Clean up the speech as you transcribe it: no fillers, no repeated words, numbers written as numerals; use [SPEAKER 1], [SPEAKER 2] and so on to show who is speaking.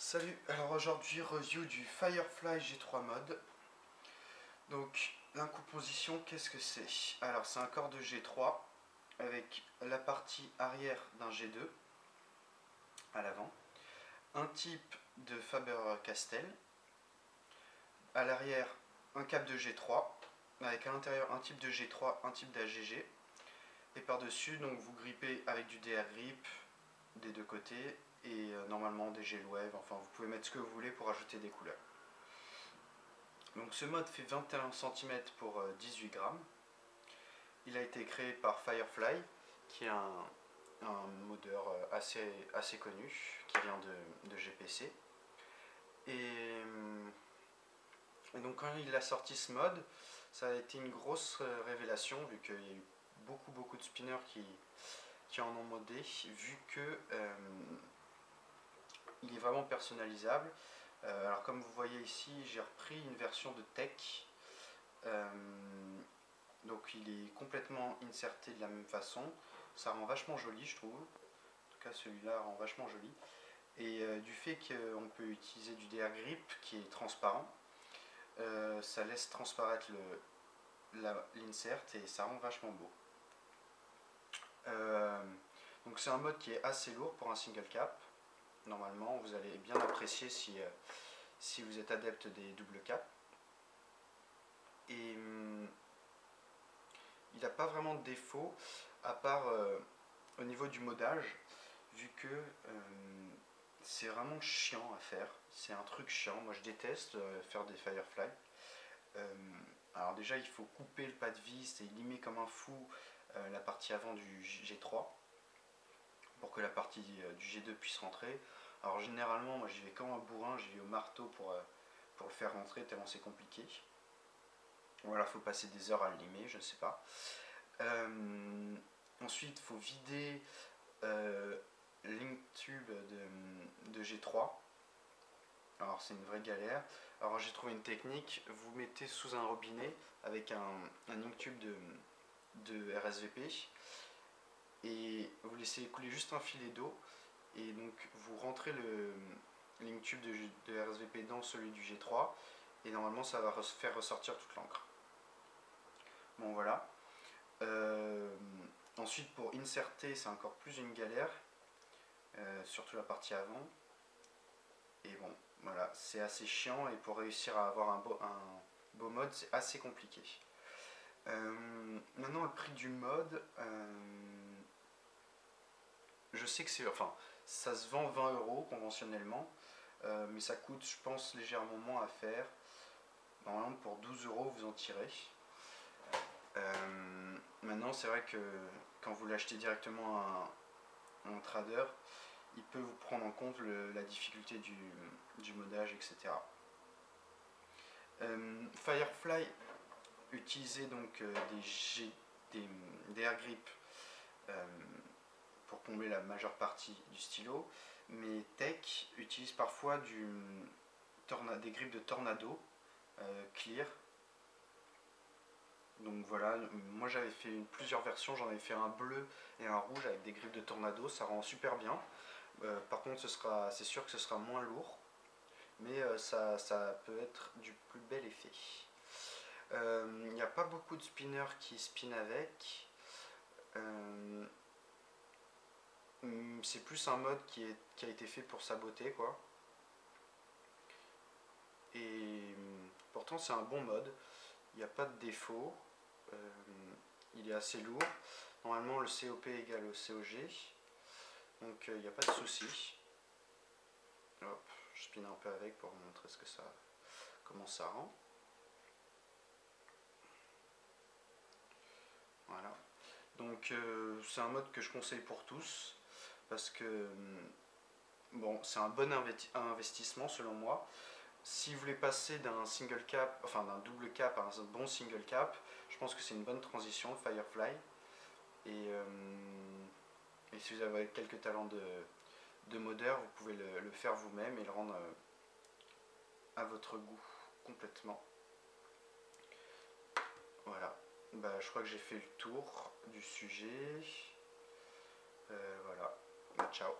[SPEAKER 1] Salut, alors aujourd'hui review du Firefly G3 Mode. Donc l'incomposition, qu'est-ce que c'est? Alors c'est un corps de G3 avec la partie arrière d'un G2 à l'avant, un type de Faber-Castell, à l'arrière un cap de G3 avec à l'intérieur un type de G3, un type d'AGG, et par-dessus donc vous grippez avec du DR grip des deux côtés et normalement des gel wave, enfin vous pouvez mettre ce que vous voulez pour ajouter des couleurs. Donc ce mode fait 21 cm pour 18 grammes. Il a été créé par Firefly, qui est un modeur assez connu, qui vient de GPC. Et donc quand il a sorti ce mode, ça a été une grosse révélation, vu qu'il y a eu beaucoup de spinners qui en ont modé, vu que il est vraiment personnalisable. Alors comme vous voyez ici, j'ai repris une version de Tech. Donc il est complètement inserté de la même façon. Ça rend vachement joli, je trouve. En tout cas celui-là rend vachement joli. Et du fait qu'on peut utiliser du DR grip qui est transparent, ça laisse transparaître l'insert et ça rend vachement beau. Donc c'est un mode qui est assez lourd pour un single cap. Normalement vous allez bien apprécier si vous êtes adepte des double caps. Et il n'a pas vraiment de défaut à part au niveau du modage, vu que c'est vraiment chiant à faire. C'est un truc chiant, moi je déteste faire des Firefly. Alors déjà il faut couper le pas de vis et limer comme un fou la partie avant du G3 pour que la partie du G2 puisse rentrer. Alors généralement moi j'y vais comme un bourrin, j'y vais au marteau pour le faire rentrer tellement c'est compliqué. Voilà, il faut passer des heures à le limer, je ne sais pas. Ensuite, il faut vider LinkTube de G3. Alors c'est une vraie galère. Alors j'ai trouvé une technique, vous mettez sous un robinet avec un LinkTube de RSVP et vous laissez couler juste un filet d'eau et donc vous rentrez le LinkTube de RSVP dans celui du G3 et normalement ça va faire ressortir toute l'encre. Bon voilà. Ensuite pour inserter c'est encore plus une galère, surtout la partie avant. Et bon voilà, c'est assez chiant et pour réussir à avoir un beau mode c'est assez compliqué. Maintenant le prix du mode, je sais que c'est, enfin ça se vend 20 € conventionnellement, mais ça coûte je pense légèrement moins à faire. Normalement pour 12 € vous en tirez. Maintenant c'est vrai que quand vous l'achetez directement à un trader, il peut vous prendre en compte la difficulté du modage, etc. Firefly utilisait donc des air grip pour combler la majeure partie du stylo, mais Tech utilise parfois des grips de Tornado clear. Donc voilà, moi j'avais fait plusieurs versions, j'en avais fait un bleu et un rouge avec des griffes de Tornado, ça rend super bien. Par contre c'est sûr que ce sera moins lourd, mais ça peut être du plus bel effet. Il n'y a pas beaucoup de spinners qui spinent avec. C'est plus un mode qui a été fait pour sa beauté quoi. Et pourtant c'est un bon mode, il n'y a pas de défaut. Il est assez lourd. Normalement le COP égale au COG, donc il n'y a pas de souci. Hop, je spinne un peu avec pour vous montrer comment ça rend. Voilà. Donc c'est un mode que je conseille pour tous parce que bon, c'est un bon investissement selon moi. Si vous voulez passer d'un single cap, enfin d'un double cap à un bon single cap, je pense que c'est une bonne transition, Firefly. Et si vous avez quelques talents de modeur, vous pouvez le faire vous-même et le rendre à votre goût complètement. Voilà, bah, je crois que j'ai fait le tour du sujet. Voilà, bah, ciao.